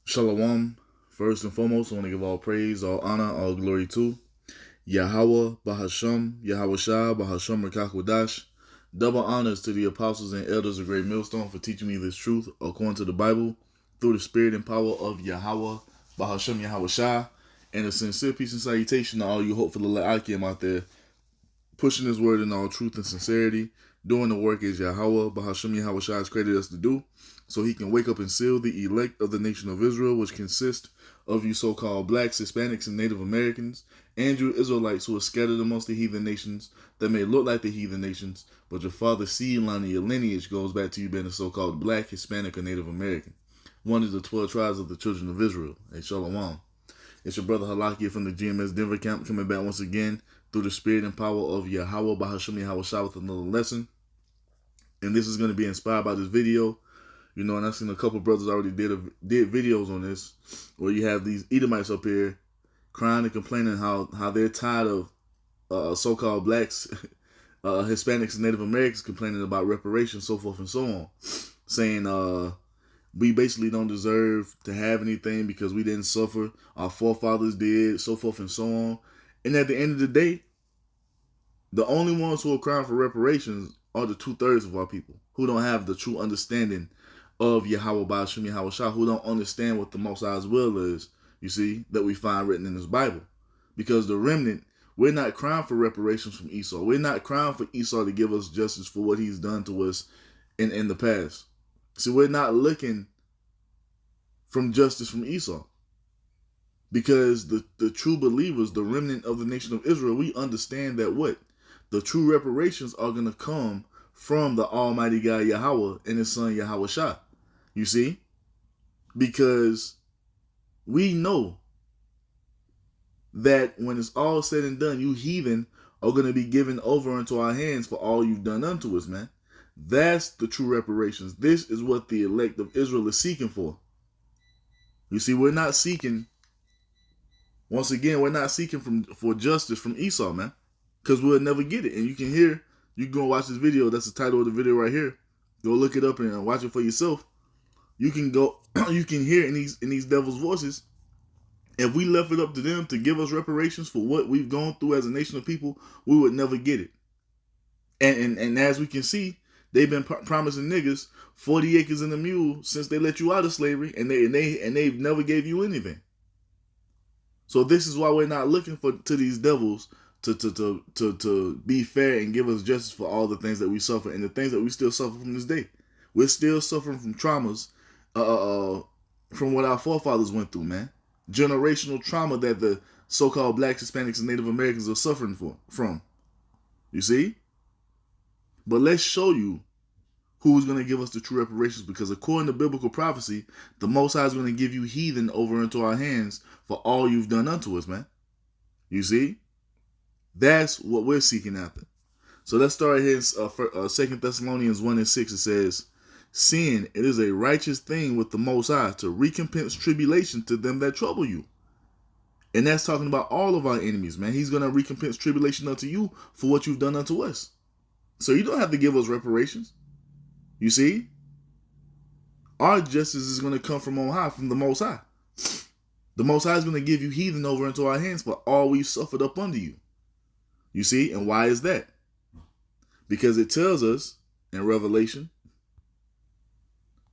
Shalom. First and foremost, I want to give all praise, all honor, all glory to Yahweh, Bahasham, Yahweh Shah, Bahasham Rakakwadash. Double honors to the apostles and elders of Great Millstone for teaching me this truth according to the Bible through the spirit and power of Yahweh, Bahasham, Yahweh Shah. And a sincere peace and salutation to all you hopeful Akim out there, pushing his word in all truth and sincerity, doing the work as Yahweh, Bahasham, Yahweh Shah has created us to do, so he can wake up and seal the elect of the nation of Israel, which consists of you so-called blacks, Hispanics, and Native Americans, and you Israelites who are scattered amongst the heathen nations that may look like the heathen nations, but your father's seed line and your lineage goes back to you being a so-called black, Hispanic, or Native American. One of the 12 tribes of the children of Israel. Hey, Shalom. It's your brother Halakia from the GMS Denver camp coming back once again through the spirit and power of Yahweh, Bahasham, Yahweh Shah with another lesson. And this is going to be inspired by this video. You know, and I've seen a couple brothers already did videos on this, where you have these Edomites up here crying and complaining how they're tired of so-called blacks, Hispanics, and Native Americans complaining about reparations, so forth and so on, saying we basically don't deserve to have anything because we didn't suffer, our forefathers did, so forth and so on. And at the end of the day, the only ones who are crying for reparations are the 2/3 of our people who don't have the true understanding of Yahweh Ba'ashim Yahweh Shah, who don't understand what the Most High's will is, you see, that we find written in this Bible. Because the remnant, we're not crying for reparations from Esau. We're not crying for Esau to give us justice for what he's done to us in the past. See, we're not looking from justice from Esau. Because the true believers, the remnant of the nation of Israel, we understand that what? The true reparations are going to come from the Almighty God Yahweh and his son Yahweh Shah. You see? Because we know that when it's all said and done, you heathen are going to be given over into our hands for all you've done unto us, man. That's the true reparations. This is what the elect of Israel is seeking for. You see, we're not seeking, once again, we're not seeking for justice from Esau, man. Because we'll never get it. And you can hear, you can go watch this video. That's the title of the video right here. Go look it up and watch it for yourself. You can go, you can hear in these devils' voices. If we left it up to them to give us reparations for what we've gone through as a nation of people, we would never get it. And as we can see, they've been promising niggas 40 acres and a mule since they let you out of slavery, and they've never gave you anything. So this is why we're not looking to these devils to be fair and give us justice for all the things that we suffer and the things that we still suffer from this day. We're still suffering from traumas from what our forefathers went through, man. Generational trauma that the so-called blacks, Hispanics, and Native Americans are suffering from. You see? But let's show you who's going to give us the true reparations, because according to biblical prophecy, the Most High is going to give you heathen over into our hands for all you've done unto us, man. You see? That's what we're seeking after. So let's start here in 2 Thessalonians 1:6. It says, "Seeing it is a righteous thing with the Most High to recompense tribulation to them that trouble you." And that's talking about all of our enemies, man. He's going to recompense tribulation unto you for what you've done unto us. So you don't have to give us reparations. You see? Our justice is going to come from on high, from the Most High. The Most High is going to give you heathen over into our hands for all we've suffered up under you. You see? And why is that? Because it tells us in Revelation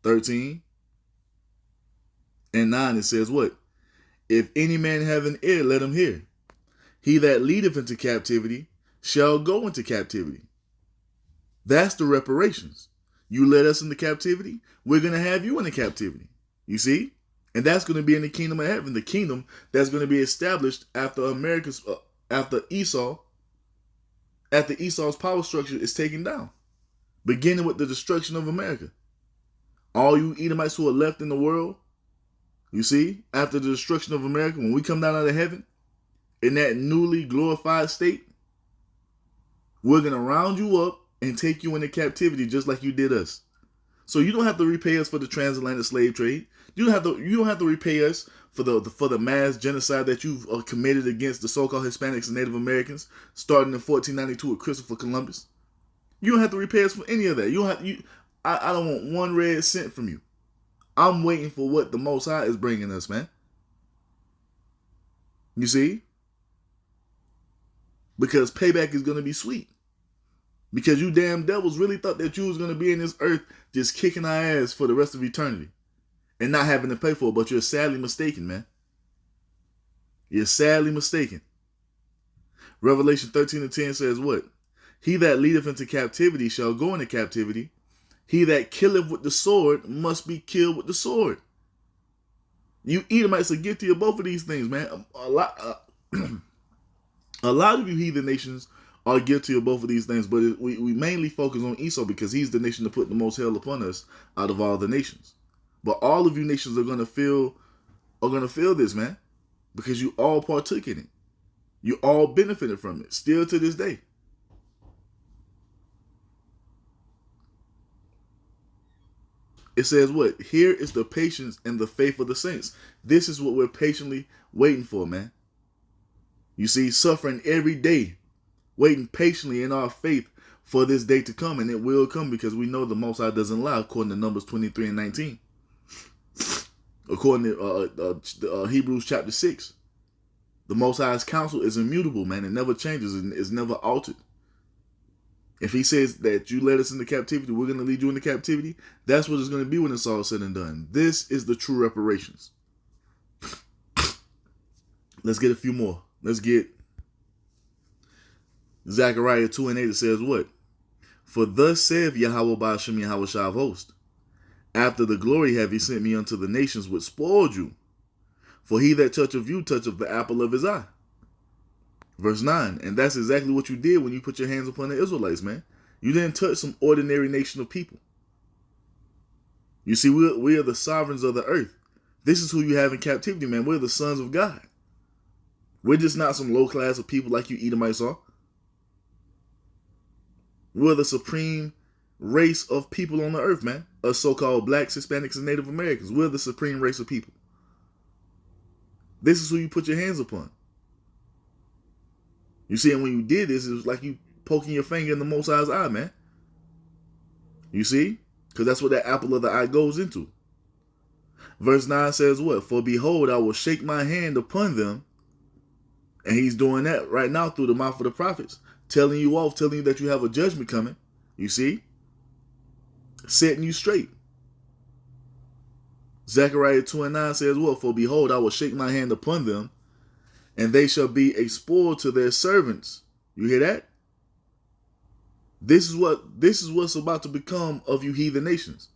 13 and 9, it says what? "If any man have an ear, let him hear. He that leadeth into captivity shall go into captivity." That's the reparations. You led us into captivity, we're going to have you into captivity. You see? And that's going to be in the kingdom of heaven, the kingdom that's going to be established after Esau's power structure is taken down, beginning with the destruction of America. All you Edomites who are left in the world, you see, after the destruction of America, when we come down out of heaven, in that newly glorified state, we're going to round you up and take you into captivity just like you did us. So you don't have to repay us for the transatlantic slave trade. You don't have to repay us for the mass genocide that you've committed against the so-called Hispanics and Native Americans, starting in 1492 with Christopher Columbus. You don't have to repay us for any of that. I don't want one red cent from you. I'm waiting for what the Most High is bringing us, man. You see? Because payback is going to be sweet. Because you damn devils really thought that you was going to be in this earth just kicking our ass for the rest of eternity and not having to pay for it. But you're sadly mistaken, man. You're sadly mistaken. Revelation 13:10 says what? He that leadeth into captivity shall go into captivity. He that killeth with the sword must be killed with the sword. You Edomites are guilty of both of these things, man. A lot of you heathen nations are guilty of both of these things, but we mainly focus on Esau because he's the nation that put the most hell upon us out of all the nations. But all of you nations are gonna feel this, man, because you all partook in it. You all benefited from it, still to this day. It says what? Here is the patience and the faith of the saints. This is what we're patiently waiting for, man. You see, suffering every day, waiting patiently in our faith for this day to come, and it will come because we know the Most High doesn't lie, according to Numbers 23 and 19. According to Hebrews chapter 6. The Most High's counsel is immutable, man. It never changes and is never altered. If he says that you led us into captivity, we're going to lead you into captivity, that's what it's going to be when it's all said and done. This is the true reparations. Let's get a few more. Let's get Zechariah 2 and 8. It says what? For thus saith Yahweh Ba'ashem Yahweh Shah of hosts, after the glory have he sent me unto the nations which spoiled you. For he that toucheth you toucheth the apple of his eye. Verse 9, and that's exactly what you did when you put your hands upon the Israelites, man. You didn't touch some ordinary nation of people. You see, we are the sovereigns of the earth. This is who you have in captivity, man. We're the sons of God. We're just not some low class of people like you Edomites are. We're the supreme race of people on the earth, man. Us so-called blacks, Hispanics, and Native Americans. We're the supreme race of people. This is who you put your hands upon. You see, and when you did this, it was like you poking your finger in the Most High's eye, man. You see? Because that's what that apple of the eye goes into. Verse 9 says what? For behold, I will shake my hand upon them. And he's doing that right now through the mouth of the prophets. Telling you off, telling you that you have a judgment coming. You see? Setting you straight. Zechariah 2 and 9 says what? For behold, I will shake my hand upon them, and they shall be a spoil to their servants. You hear that? This is what's about to become of you heathen nations.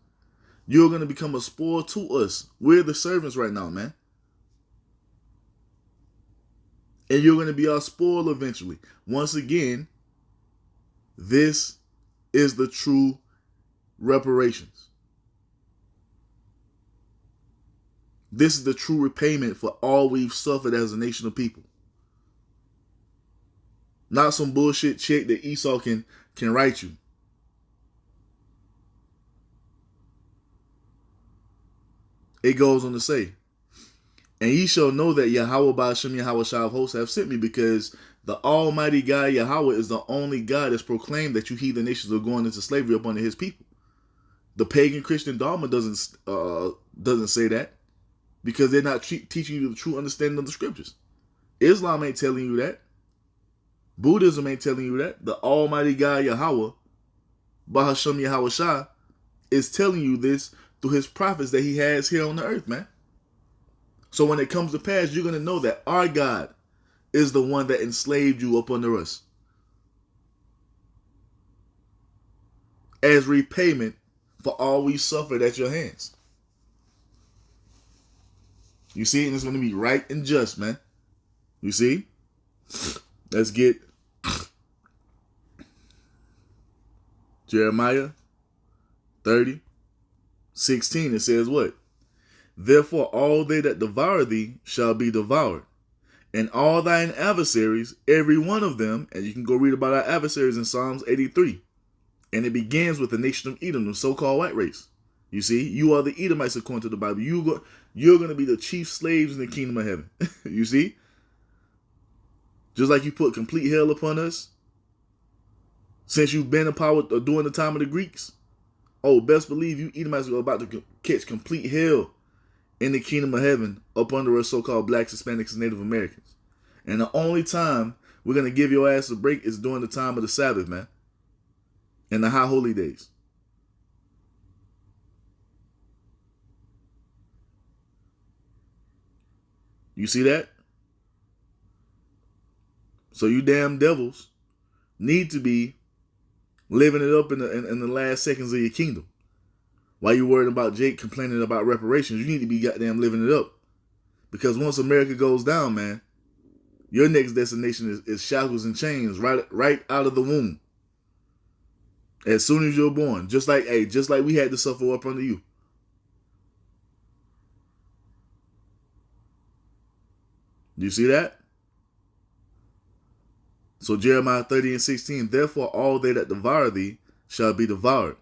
You're going to become a spoil to us. We're the servants right now, man. And you're going to be our spoil eventually. Once again, this is the true reparations. This is the true repayment for all we've suffered as a nation of people. Not some bullshit check that Esau can write you. It goes on to say, and ye shall know that Yahweh Ba'ashem Yahweh Shah of hosts have sent me, because the Almighty God Yahweh is the only God that's proclaimed that you heathen nations are going into slavery up under his people. The pagan Christian dogma doesn't say that, because they're not teaching you the true understanding of the scriptures. Islam ain't telling you that. Buddhism ain't telling you that. The Almighty God Yahweh, Bahashem Yahweh Shah, is telling you this through his prophets that he has here on the earth, man. So when it comes to pass, you're going to know that our God is the one that enslaved you up under us, as repayment for all we suffered at your hands. You see, and it's going to be right and just, man. You see? Let's get Jeremiah 30:16. It says what? Therefore all they that devour thee shall be devoured, and all thine adversaries, every one of them. And you can go read about our adversaries in Psalms 83. And it begins with the nation of Edom, the so-called white race. You see, you are the Edomites according to the Bible. You're going to be the chief slaves in the kingdom of heaven. You see? Just like you put complete hell upon us, since you've been in power during the time of the Greeks, Oh, best believe you Edomites are about to catch complete hell in the kingdom of heaven up under us so-called blacks, Hispanics, and Native Americans. And the only time we're going to give your ass a break is during the time of the Sabbath, man. And the high holy days. You see that? So you damn devils need to be living it up in the last seconds of your kingdom. While you worried about Jake complaining about reparations, you need to be goddamn living it up. Because once America goes down, man, your next destination is shackles and chains right out of the womb. As soon as you're born. Just like we had to suffer up under you. Do you see that? So Jeremiah 30:16, therefore all they that devour thee shall be devoured,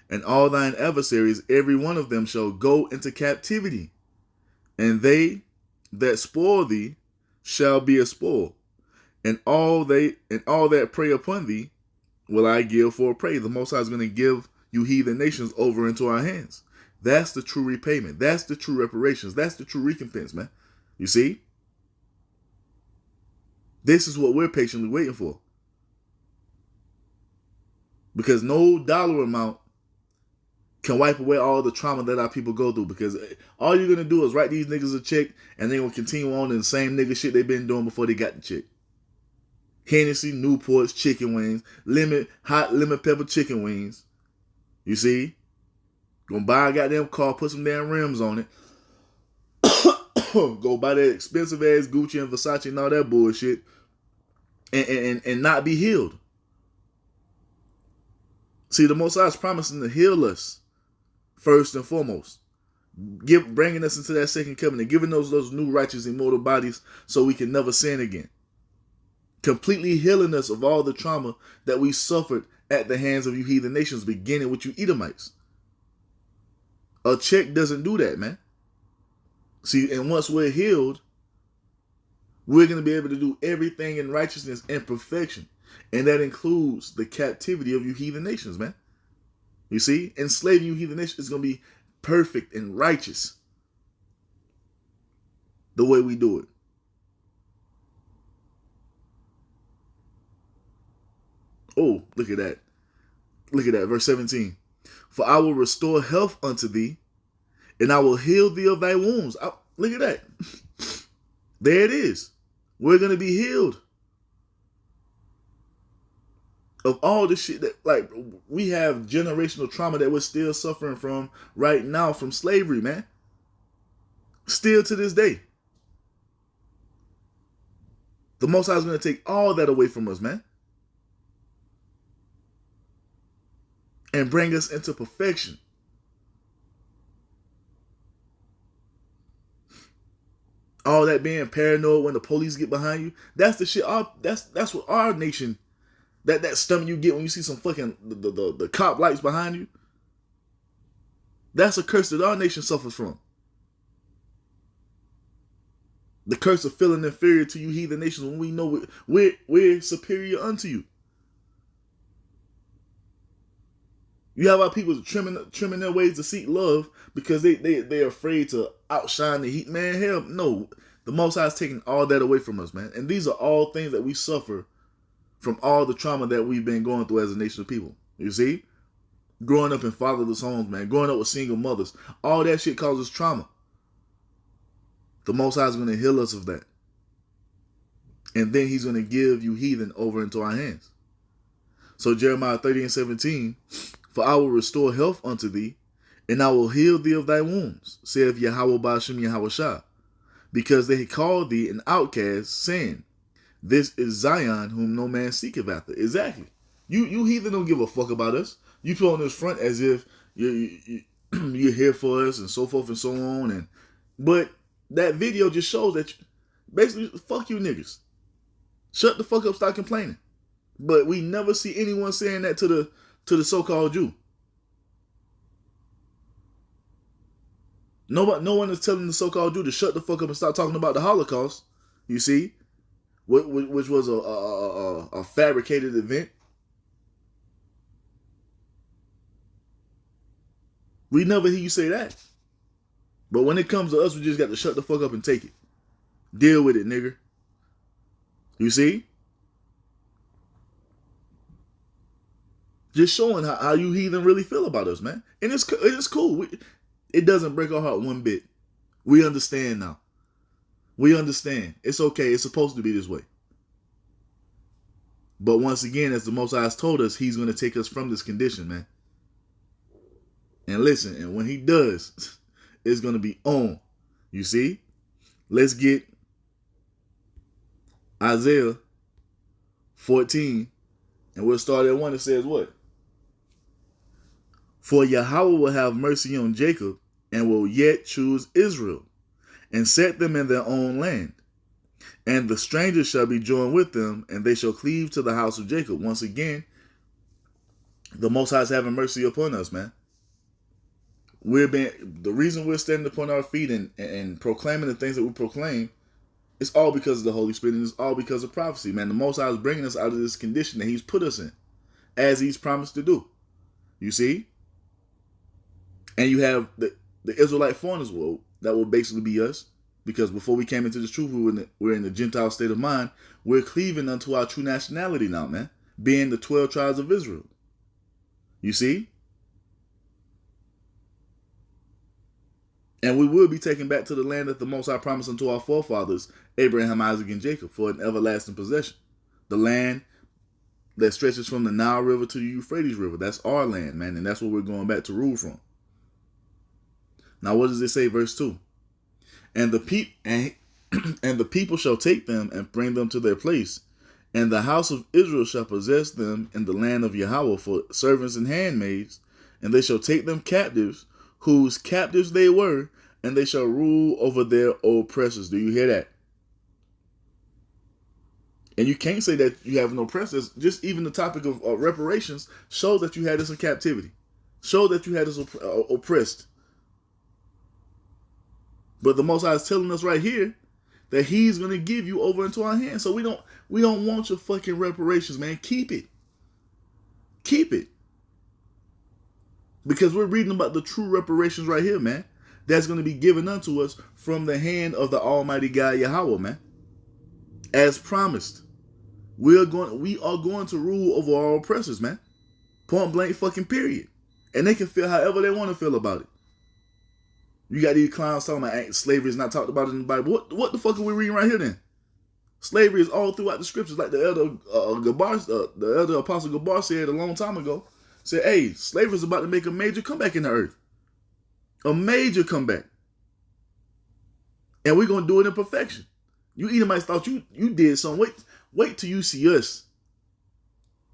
and all thine adversaries, every one of them shall go into captivity, and they that spoil thee shall be a spoil, and all that prey upon thee will I give for a prey. The Most High is going to give you heathen nations over into our hands. That's the true repayment. That's the true reparations. That's the true recompense, man. You see? This is what we're patiently waiting for. Because no dollar amount can wipe away all the trauma that our people go through. Because all you're going to do is write these niggas a check and they will continue on in the same nigga shit they've been doing before they got the check. Hennessy, Newports, chicken wings, hot lemon pepper chicken wings. You see? Gonna buy a goddamn car, put some damn rims on it. Go buy that expensive ass Gucci and Versace and all that bullshit. And not be healed. See, the Most High is promising to heal us first and foremost. Bringing us into that second covenant, giving those new righteous immortal bodies so we can never sin again. Completely healing us of all the trauma that we suffered at the hands of you heathen nations, beginning with you Edomites. A check doesn't do that, man. See, and once we're healed, we're going to be able to do everything in righteousness and perfection. And that includes the captivity of you heathen nations, man. You see? Enslaving you heathen nations is going to be perfect and righteous. The way we do it. Oh, look at that. Look at that. Verse 17. For I will restore health unto thee, and I will heal thee of thy wounds. Look at that. There it is. We're going to be healed of all the shit that, like, we have generational trauma that we're still suffering from right now from slavery, man. Still to this day. The Most High is going to take all that away from us, man. And bring us into perfection. All that being paranoid when the police get behind you. That's the shit. That's what our nation, that stomach you get when you see some fucking the cop lights behind you. That's a curse that our nation suffers from. The curse of feeling inferior to you heathen nations when we know we're superior unto you. You have our people trimming their ways to seek love because they're afraid to outshine the heat. Man, hell no. The Most High is taking all that away from us, man. And these are all things that we suffer from all the trauma that we've been going through as a nation of people. You see? Growing up in fatherless homes, man. Growing up with single mothers. All that shit causes trauma. The Most High is going to heal us of that. And then he's going to give you heathen over into our hands. So Jeremiah 30:17, for I will restore health unto thee, and I will heal thee of thy wounds, saith Yahweh Ba'ashem Yahushua, because they called thee an outcast, saying, this is Zion whom no man seeketh after. Exactly. You heathen don't give a fuck about us. You put on this front as if you're here for us and so forth and so on. But that video just shows that basically, fuck you niggas. Shut the fuck up, stop complaining. But we never see anyone saying that to the so-called Jew. No one is telling the so-called Jew to shut the fuck up and stop talking about the Holocaust. You see, which was a fabricated event. We never hear you say that. But when it comes to us, we just got to shut the fuck up and take it. Deal with it, nigga. You see? Just showing how you heathen really feel about us, man. And it's cool. It doesn't break our heart one bit. We understand now. We understand. It's okay. It's supposed to be this way. But once again, as the Most High has told us, he's going to take us from this condition, man. And listen, and when he does, it's going to be on. You see? Let's get Isaiah 14. And we'll start at 1. It says what? For Yahweh will have mercy on Jacob and will yet choose Israel and set them in their own land. And the strangers shall be joined with them, and they shall cleave to the house of Jacob. Once again, the Most High is having mercy upon us, man. The reason we're standing upon our feet and proclaiming the things that we proclaim, it's all because of the Holy Spirit, and it's all because of prophecy, man. The Most High is bringing us out of this condition that he's put us in, as he's promised to do. You see? And you have the Israelite foreigners that will basically be us. Because before we came into this truth, we're in the Gentile state of mind. We're cleaving unto our true nationality now, man. Being the 12 tribes of Israel. You see? And we will be taken back to the land that the Most High promised unto our forefathers, Abraham, Isaac, and Jacob, for an everlasting possession. The land that stretches from the Nile River to the Euphrates River. That's our land, man. And that's where we're going back to rule from. Now, what does it say, verse 2? And the people shall take them and bring them to their place, and the house of Israel shall possess them in the land of Yahweh for servants and handmaids, and they shall take them captives, whose captives they were, and they shall rule over their oppressors. Do you hear that? And you can't say that you have no oppressors. Just even the topic of reparations shows that you had us in captivity, show that you had us oppressed. But the Most High is telling us right here that he's going to give you over into our hands. So we don't want your fucking reparations, man. Keep it. Keep it. Because we're reading about the true reparations right here, man. That's going to be given unto us from the hand of the Almighty God, Yahweh, man. As promised. We are going to rule over our oppressors, man. Point blank fucking period. And they can feel however they want to feel about it. You got these clowns talking about slavery is not talked about in the Bible. What the fuck are we reading right here then? Slavery is all throughout the scriptures, like the elder Apostle Gabar said a long time ago. Said, hey, slavery is about to make a major comeback in the earth. A major comeback. And we're going to do it in perfection. You Edomites thought you did something. Wait till you see us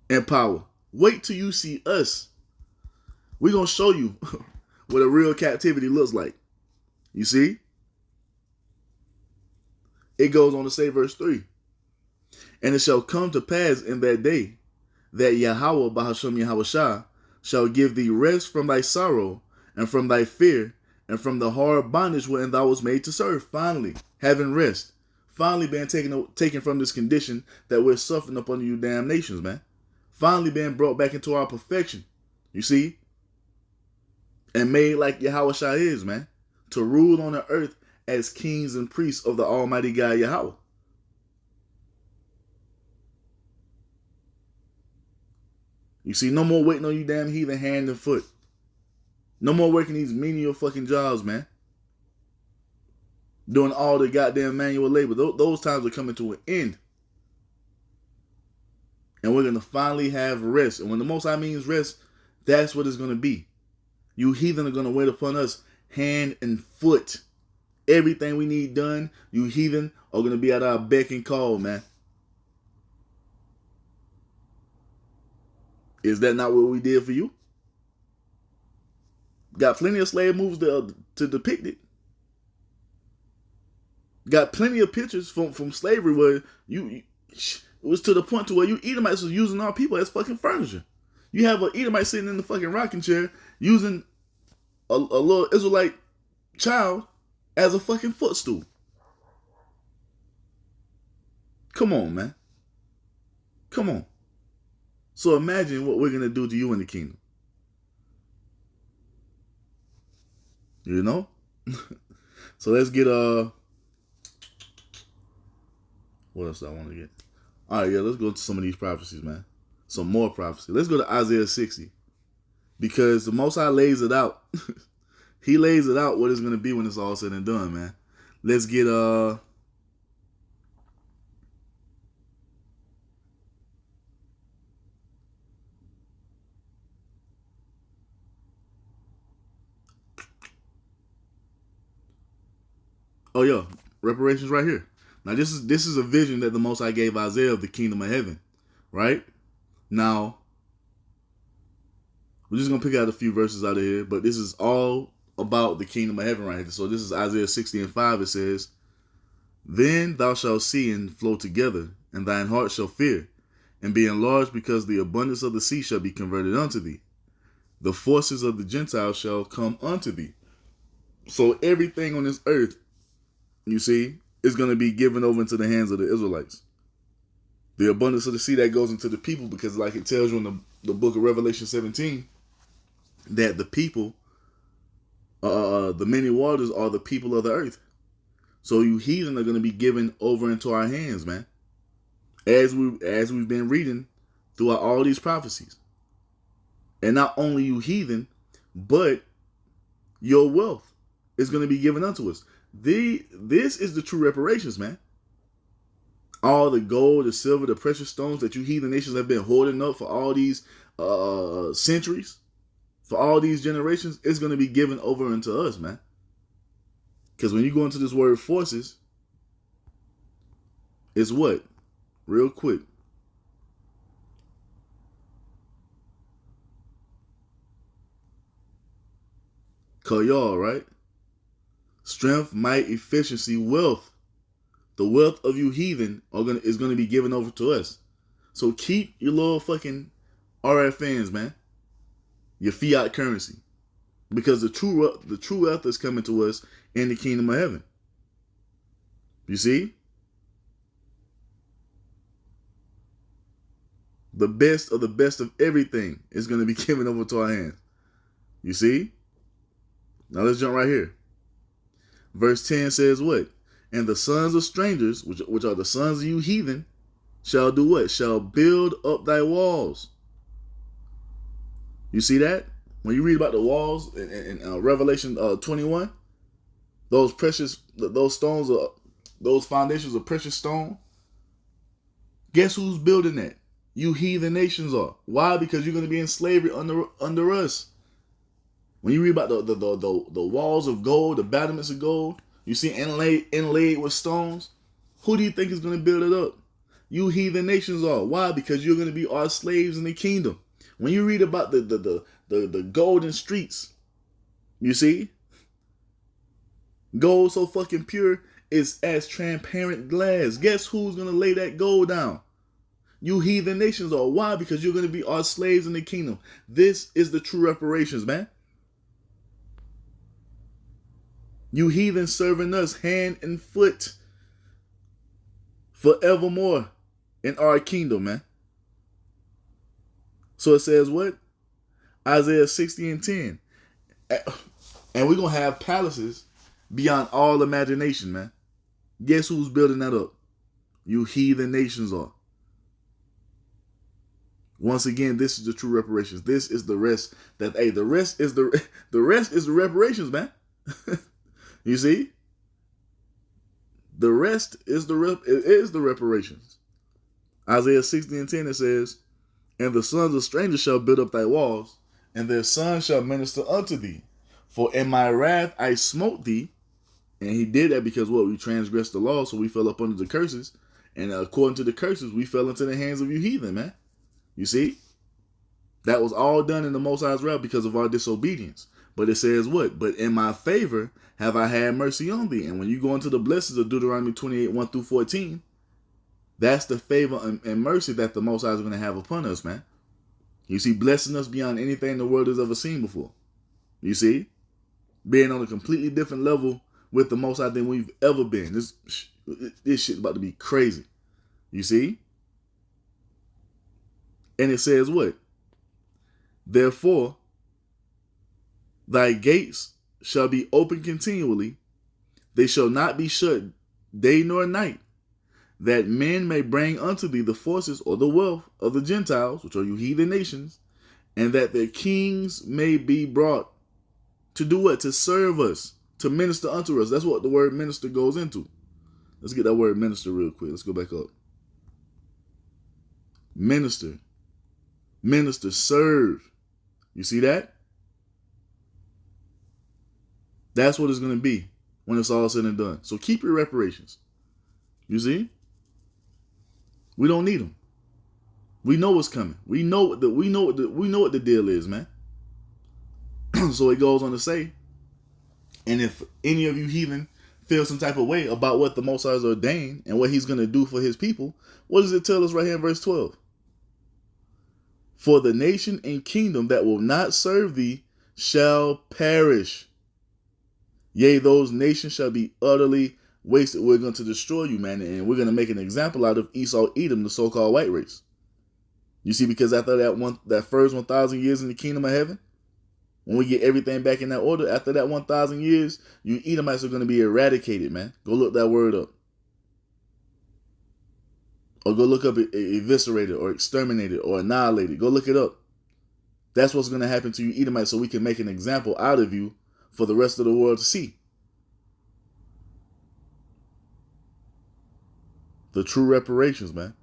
in power. Wait till you see us. We're going to show you what a real captivity looks like. You see? It goes on to say, verse 3. And it shall come to pass in that day that Yahweh, Bahashem Yahushua, shall give thee rest from thy sorrow and from thy fear and from the hard bondage wherein thou was made to serve. Finally, having rest. Finally being taken from this condition that we're suffering up under you damn nations, man. Finally being brought back into our perfection. You see? And made like Yahushua is, man. To rule on the earth as kings and priests of the Almighty God Yahweh. You see, no more waiting on you damn heathen hand and foot. No more working these menial fucking jobs, man. Doing all the goddamn manual labor. Those times are coming to an end. And we're going to finally have rest. And when the Most High means rest, that's what it's going to be. You heathen are going to wait upon us hand and foot. Everything we need done, you heathen are going to be at our beck and call, man. Is that not what we did for you? Got plenty of slave moves to depict it. Got plenty of pictures from slavery where it was to the point to where you Edomites was using our people as fucking furniture. You have an Edomite sitting in the fucking rocking chair using a little Israelite child as a fucking footstool. Come on, man. Come on. So imagine what we're going to do to you in the kingdom. You know? So let's get what else do I want to get? All right, yeah, let's go to some of these prophecies, man. Some more prophecy. Let's go to Isaiah 60. Because the Most High lays it out. He lays it out what it's gonna be when it's all said and done, man. Let's get oh yeah, reparations right here. Now this is a vision that the Most High gave Isaiah of the kingdom of heaven, right? Now we're just gonna pick out a few verses out of here, but this is all about the kingdom of heaven right here. So this is Isaiah 60 and 5. It says, "Then thou shalt see and flow together, and thine heart shall fear, and be enlarged, because the abundance of the sea shall be converted unto thee. The forces of the Gentiles shall come unto thee." So everything on this earth, you see, is going to be given over into the hands of the Israelites. The abundance of the sea that goes into the people, because like it tells you in the book of Revelation 17, that the people, the many waters are the people of the earth. So you heathen are going to be given over into our hands, man. As we've been reading throughout all these prophecies. And not only you heathen, but your wealth is going to be given unto us. This is the true reparations, man. All the gold, the silver, the precious stones that you heathen nations have been hoarding up for all these centuries, for all these generations, it's going to be given over into us, man. Because when you go into this word forces, it's what? Real quick. Kayal, right? Strength, might, efficiency, wealth. The wealth of you heathen is gonna be given over to us. So keep your little fucking RFNs, man. Your fiat currency. Because the true wealth is coming to us in the kingdom of heaven. You see? The best of everything is going to be given over to our hands. You see? Now let's jump right here. Verse 10 says what? "And the sons of strangers, which are the sons of you heathen, shall do what? Shall build up thy walls." You see that? When you read about the walls in Revelation 21, those stones, those foundations of precious stone, guess who's building that? You heathen nations are. Why? Because you're going to be in slavery under us. When you read about the walls of gold, the battlements of gold, you see inlaid with stones, who do you think is going to build it up? You heathen nations are. Why? Because you're going to be our slaves in the kingdom. When you read about the golden streets, you see, gold so fucking pure is as transparent glass. Guess who's going to lay that gold down? You heathen nations are. Why? Because you're going to be our slaves in the kingdom. This is the true reparations, man. You heathen serving us hand and foot forevermore in our kingdom, man. So it says what? Isaiah 60 and 10. And we're going to have palaces beyond all imagination, man. Guess who's building that up? You heathen nations are. Once again, this is the true reparations. This is the rest the rest is the reparations, man. You see? The rest is the reparations. Isaiah 60 and 10, it says, "And the sons of strangers shall build up thy walls, and their sons shall minister unto thee. For in my wrath I smote thee." And he did that because what? We transgressed the law, so we fell up under the curses. And according to the curses, we fell into the hands of you heathen, man. You see? That was all done in the Most High's wrath because of our disobedience. But it says what? "But in my favor have I had mercy on thee." And when you go into the blessings of Deuteronomy 28, 1 through 14, that's the favor and mercy that the Most High is going to have upon us, man. You see, blessing us beyond anything the world has ever seen before. You see? Being on a completely different level with the Most High than we've ever been. This shit's about to be crazy. You see? And it says what? "Therefore, thy gates shall be open continually. They shall not be shut day nor night, that men may bring unto thee the forces or the wealth of the Gentiles, which are you heathen nations, and that their kings may be brought to do what? To serve us, to minister unto us. That's what the word minister goes into. Let's get that word minister real quick. Let's go back up. Minister. Minister, serve. You see that? That's what it's going to be when it's all said and done. So keep your reparations. You see? We don't need them. We know what's coming. We know what the deal is, man. So it goes on to say, and if any of you heathen feel some type of way about what the Most High has ordained and what he's going to do for his people, what does it tell us right here in verse 12? For the nation and kingdom that will not serve thee shall perish. Yea, those nations shall be utterly wasted. We're going to destroy you, man, and we're going to make an example out of Esau, Edom, the so-called white race. You see, because after that first 1,000 years in the kingdom of heaven, when we get everything back in that order, after that 1,000 years, you Edomites are going to be eradicated, man. Go look that word up. Or go look up eviscerated or exterminated or annihilated. Go look it up. That's what's going to happen to you Edomites, so we can make an example out of you for the rest of the world to see. The true reparations, man.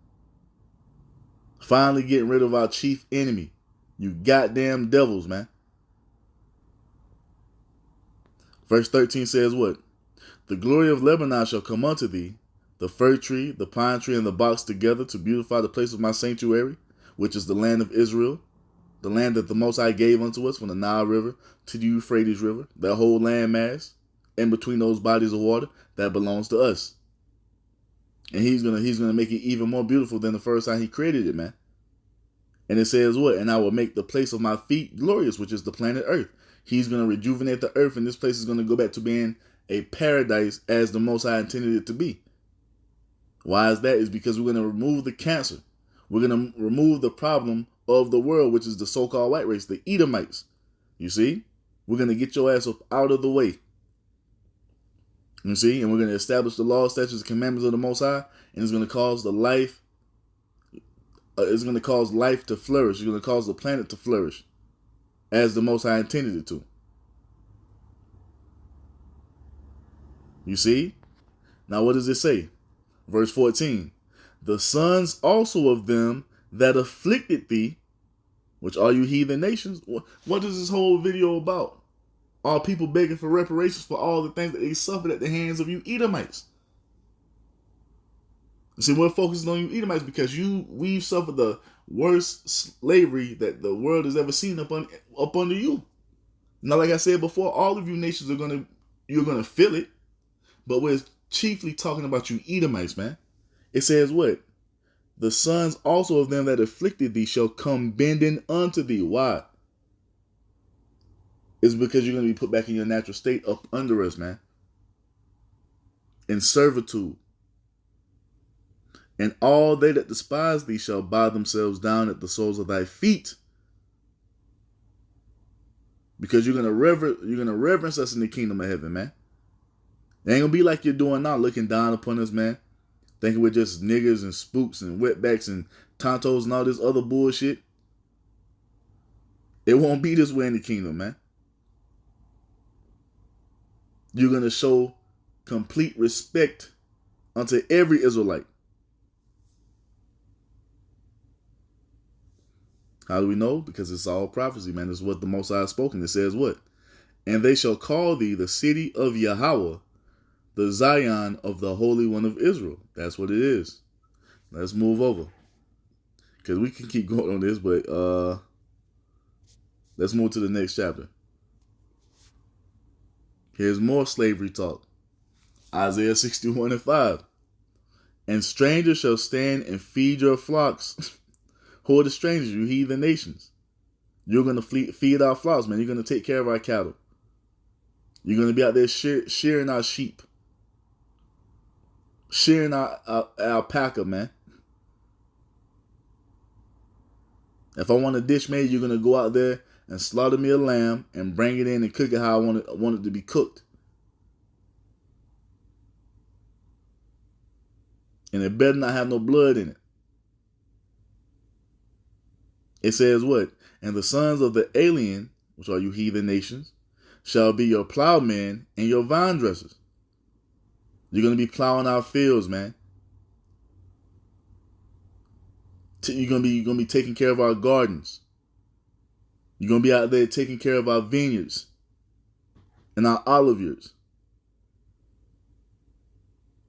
Finally getting rid of our chief enemy. You goddamn devils, man. Verse 13 says what? The glory of Lebanon shall come unto thee, the fir tree, the pine tree, and the box together to beautify the place of my sanctuary, which is the land of Israel, the land that the Most High gave unto us from the Nile River to the Euphrates River, that whole land mass in between those bodies of water that belongs to us. And he's gonna make it even more beautiful than the first time he created it, man. And it says what? And I will make the place of my feet glorious, which is the planet Earth. He's going to rejuvenate the earth, and this place is going to go back to being a paradise as the Most High intended it to be. Why is that? Is because we're going to remove the cancer. We're going to remove the problem of the world, which is the so-called white race, the Edomites. You see? We're going to get your ass up out of the way. You see? And we're going to establish the law, statutes, and commandments of the Most High, and it's going to cause the life. It's going to cause life to flourish. It's going to cause the planet to flourish as the Most High intended it to. You see? Now what does it say? Verse 14. The sons also of them that afflicted thee, which are you heathen nations. What is this whole video about? Are people begging for reparations for all the things that they suffered at the hands of you Edomites? You see, we're focusing on you Edomites because we've suffered the worst slavery that the world has ever seen up under you. Now, like I said before, all of you nations you're gonna feel it, but we're chiefly talking about you Edomites, man. It says what? The sons also of them that afflicted thee shall come bending unto thee. Why? It's because you're gonna be put back in your natural state up under us, man. In servitude. And all they that despise thee shall bow themselves down at the soles of thy feet. Because you're gonna reverence us in the kingdom of heaven, man. It ain't gonna be like you're doing now, looking down upon us, man. Thinking we're just niggas and spooks and wetbacks and tontos and all this other bullshit. It won't be this way in the kingdom, man. You're gonna show complete respect unto every Israelite. How do we know? Because it's all prophecy, man. It's what the Most High has spoken. It says what? And they shall call thee the city of Yahweh, the Zion of the Holy One of Israel. That's what it is. Let's move over. Because we can keep going on this, but let's move to the next chapter. Here's more slavery talk. Isaiah 61:5. And strangers shall stand and feed your flocks. Who are the strangers? You heathen nations. You're going to feed our flocks, man. You're going to take care of our cattle. You're going to be out there shearing our sheep. Shearing our alpaca, man. If I want a dish made, you're going to go out there and slaughter me a lamb and bring it in and cook it how I want it to be cooked. And it better not have no blood in it. It says what? And the sons of the alien, which are you heathen nations, shall be your plowmen and your vine dressers. You're going to be plowing our fields, man. You're going to be taking care of our gardens. You're going to be out there taking care of our vineyards and our olive yards.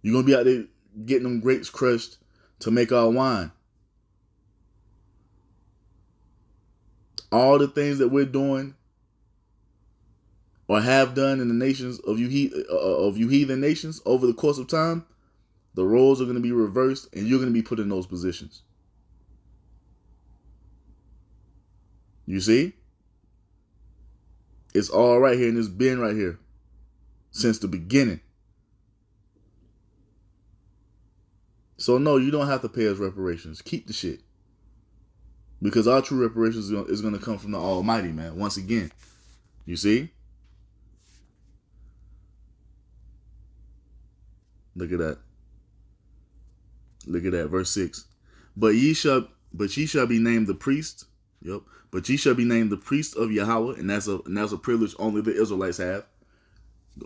You're going to be out there getting them grapes crushed to make our wine. All the things that we're doing or have done in the nations of you heathen nations over the course of time, the roles are going to be reversed and you're going to be put in those positions. You see? It's all right here and it's been right here since the beginning. So no, you don't have to pay us reparations. Keep the shit. Because our true reparations is going to come from the Almighty, man. Once again. You see? Look at that. Look at that. Verse 6. But ye shall be named the priest. Yep. But ye shall be named the priest of Yahweh. And that's a privilege only the Israelites have.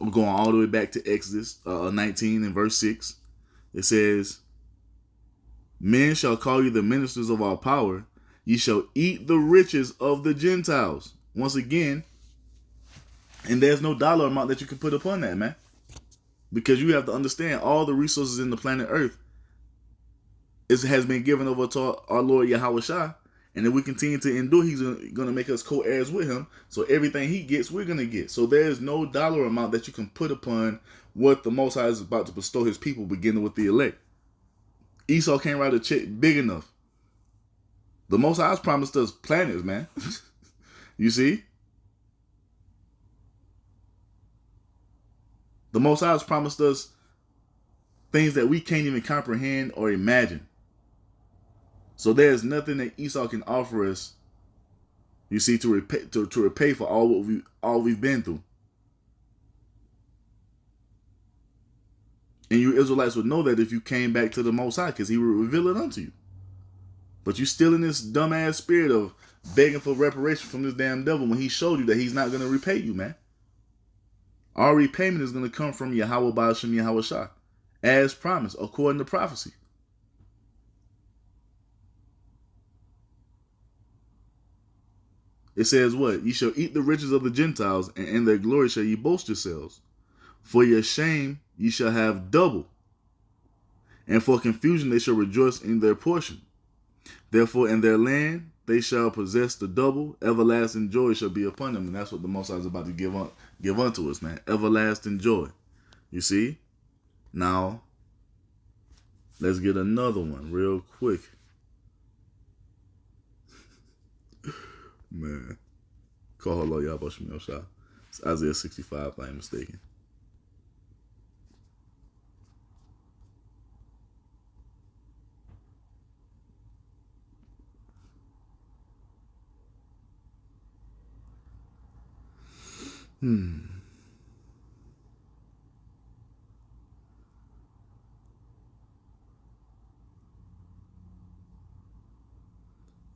I'm going all the way back to Exodus 19 and verse 6. It says, men shall call you the ministers of our power. Ye shall eat the riches of the Gentiles. Once again, and there's no dollar amount that you can put upon that, man. Because you have to understand all the resources in the planet Earth has been given over to our Lord Yahweh Shai. And if we continue to endure, he's going to make us co-heirs with him. So everything he gets, we're going to get. So there's no dollar amount that you can put upon what the Most High is about to bestow his people, beginning with the elect. Esau can't write a check big enough. The Most High has promised us planets, man. You see? The Most High has promised us things that we can't even comprehend or imagine. So there's nothing that Esau can offer us, you see, to repay for all we've been through. And you Israelites would know that if you came back to the Most High, because he will reveal it unto you. But you still in this dumbass spirit of begging for reparation from this damn devil when he showed you that he's not going to repay you, man. Our repayment is going to come from Yahweh Ba'ashem Yahweh Shai, as promised, according to prophecy. It says what? Ye shall eat the riches of the Gentiles, and in their glory shall ye boast yourselves. For your shame ye shall have double, and for confusion they shall rejoice in their portion. Therefore in their land they shall possess the double, everlasting joy shall be upon them. And that's what the Most High is about to give unto us, man. Everlasting joy. You see? Now, let's get another one real quick. Man. Call Allah Yahweh Shemel Shah. It's Isaiah 65, if I ain't mistaken.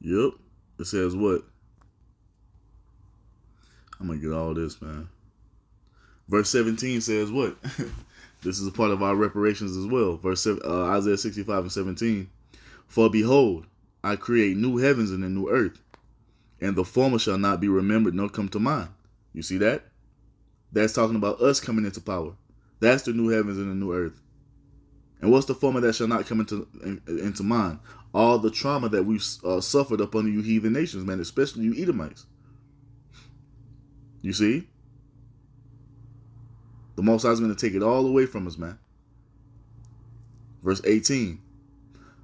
Yep. It says what? I'm going to get all this, man. Verse 17 says what? This is a part of our reparations as well. Isaiah 65 and 17. For behold, I create new heavens and a new earth, and the former shall not be remembered nor come to mind. You see that? That's talking about us coming into power. That's the new heavens and the new earth. And what's the former that shall not come into mind? All the trauma that we've suffered up under you heathen nations, man, especially you Edomites. You see? The Most High is going to take it all away from us, man. Verse 18.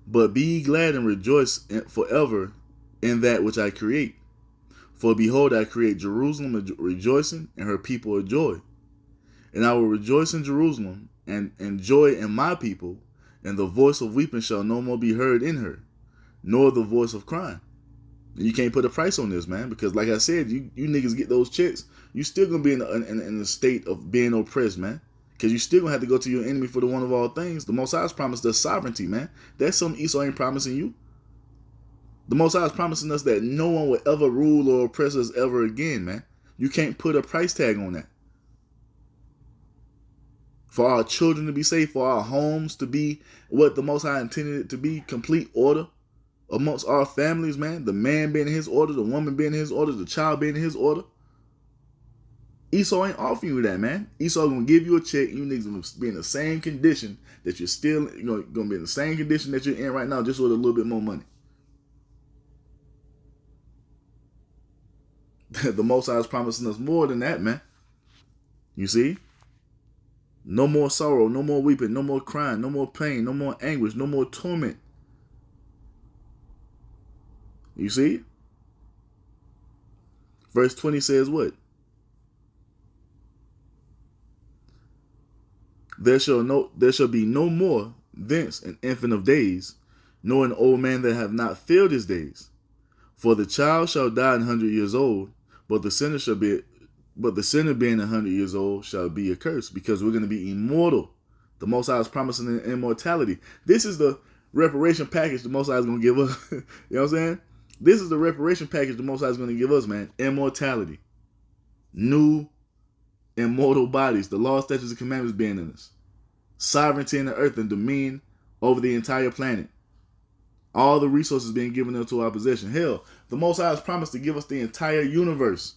But be ye glad and rejoice forever in that which I create. For behold, I create Jerusalem rejoicing, and her people a joy. And I will rejoice in Jerusalem, and joy in my people, and the voice of weeping shall no more be heard in her, nor the voice of crying. And you can't put a price on this, man, because like I said, you niggas get those checks, you still gonna be in a state of being oppressed, man. Because you still gonna have to go to your enemy for the one of all things. The Most High's promised us sovereignty, man. That's something Esau ain't promising you. The Most High is promising us that no one will ever rule or oppress us ever again, man. You can't put a price tag on that. For our children to be safe, for our homes to be what the Most High intended it to be, complete order amongst our families, man. The man being in his order, the woman being in his order, the child being in his order. Esau ain't offering you that, man. Esau gonna give you a check, and you niggas gonna be in the same condition that you're still, gonna be in the same condition that you're in right now, just with a little bit more money. The Most High is promising us more than that, man. You see? No more sorrow, no more weeping, no more crying, no more pain, no more anguish, no more torment. You see? Verse 20 says what? There shall be no more thence an infant of days, nor an old man that have not filled his days. For the child shall die 100 years old, but the sinner being 100 years old shall be accursed, because we're going to be immortal. The Most High is promising immortality. This is the reparation package the Most High is going to give us. You know what I'm saying? This is the reparation package the Most High is going to give us, man. Immortality. New immortal bodies. The law, statutes, and commandments being in us. Sovereignty in the earth and dominion over the entire planet. All the resources being given into our possession. Hell, the Most High has promised to give us the entire universe.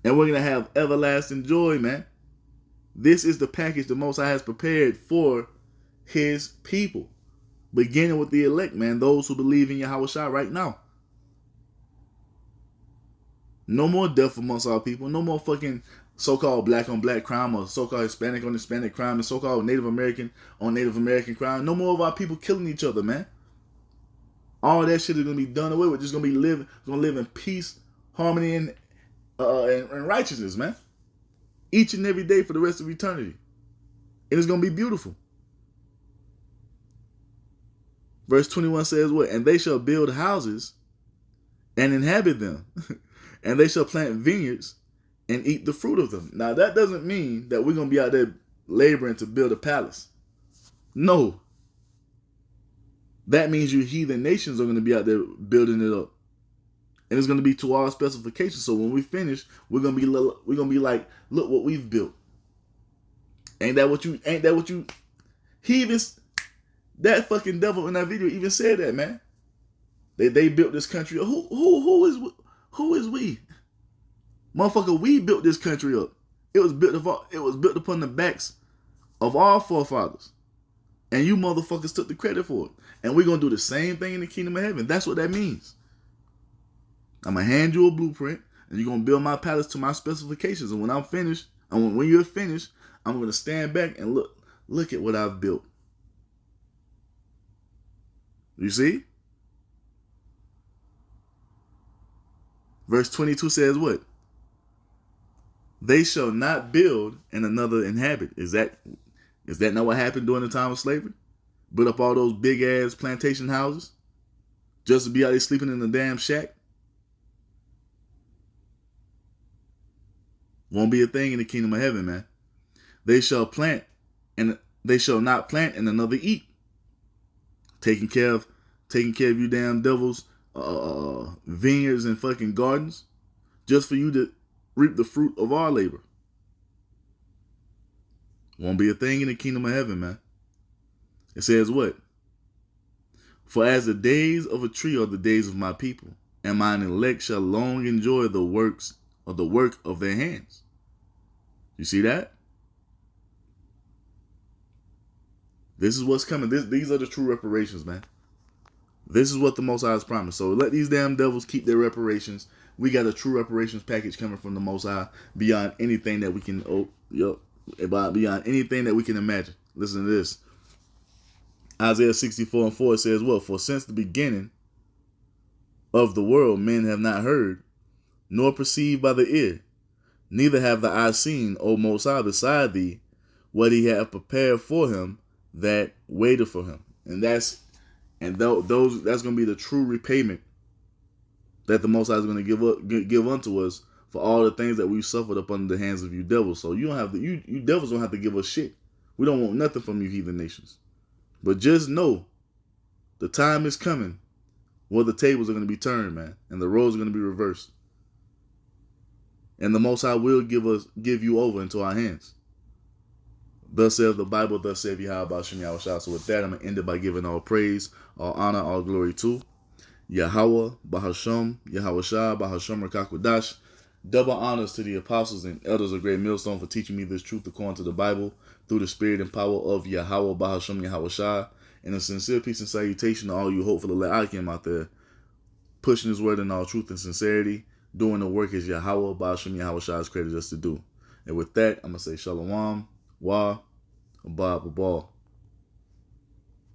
And we're going to have everlasting joy, man. This is the package the Most High has prepared for his people. Beginning with the elect, man. Those who believe in Yahawashi right now. No more death amongst our people. No more fucking so-called black on black crime, or so-called Hispanic on Hispanic crime, and so-called Native American on Native American crime. No more of our people killing each other, man. All that shit is going to be done away with. Just going to live in peace, harmony, and righteousness, man. Each and every day for the rest of eternity. And it's going to be beautiful. Verse 21 says what? And they shall build houses and inhabit them. And they shall plant vineyards and eat the fruit of them. Now, that doesn't mean that we're going to be out there laboring to build a palace. No. That means you heathen nations are going to be out there building it up. And it's going to be to our specifications. So when we finish, we're going to be like, look what we've built. Ain't that what you he even, that fucking devil in that video even said that, man. They built this country. Who is we? Motherfucker, we built this country up. It was built upon the backs of our forefathers. And you motherfuckers took the credit for it. And we're going to do the same thing in the kingdom of heaven. That's what that means. I'm going to hand you a blueprint, and you're going to build my palace to my specifications. And when I'm finished, and when you're finished, I'm going to stand back and look at what I've built. You see? Verse 22 says what? They shall not build and another inhabit. Is that not what happened during the time of slavery? Built up all those big ass plantation houses just to be out there sleeping in a damn shack? Won't be a thing in the kingdom of heaven, man. They shall plant and they shall not plant and another eat. Taking care of you damn devils, vineyards and fucking gardens, just for you to reap the fruit of our labor. Won't be a thing in the kingdom of heaven, man. It says what? For as the days of a tree are the days of my people, and mine elect shall long enjoy the work of their hands. You see that? This is what's coming. These are the true reparations, man. This is what the Most High has promised. So let these damn devils keep their reparations. We got a true reparations package coming from the Most High beyond anything that we can, beyond anything that we can imagine. Listen to this. Isaiah 64:4 says, "Well, for since the beginning of the world, men have not heard, nor perceived by the ear, neither have the eye seen, O Most High, beside thee, what he hath prepared for him that waited for him." And And that's going to be the true repayment that the Most High is going to give unto us for all the things that we've suffered up under the hands of you devils. So you don't have to, you devils don't have to give us shit. We don't want nothing from you heathen nations. But just know the time is coming where the tables are going to be turned, man, and the roles are going to be reversed. And the Most High will give you over into our hands. Thus saith the Bible, thus saith Yahweh Shem Yahushua. So with that, I'm going to end it by giving all praise, all honor, all glory to Yahweh, Bahasham, Yahushua, Bahasham Rakakwadash. Double honors to the apostles and elders of Great Millstone for teaching me this truth according to the Bible through the spirit and power of Yahweh, Bahasham, Yahushua. And a sincere peace and salutation to all you hopeful Le'akim out there, pushing his word in all truth and sincerity, doing the work as Yahweh, Bahasham, Yahushua has created us to do. And with that, I'm going to say Shalom, Wa, Abba, Babal.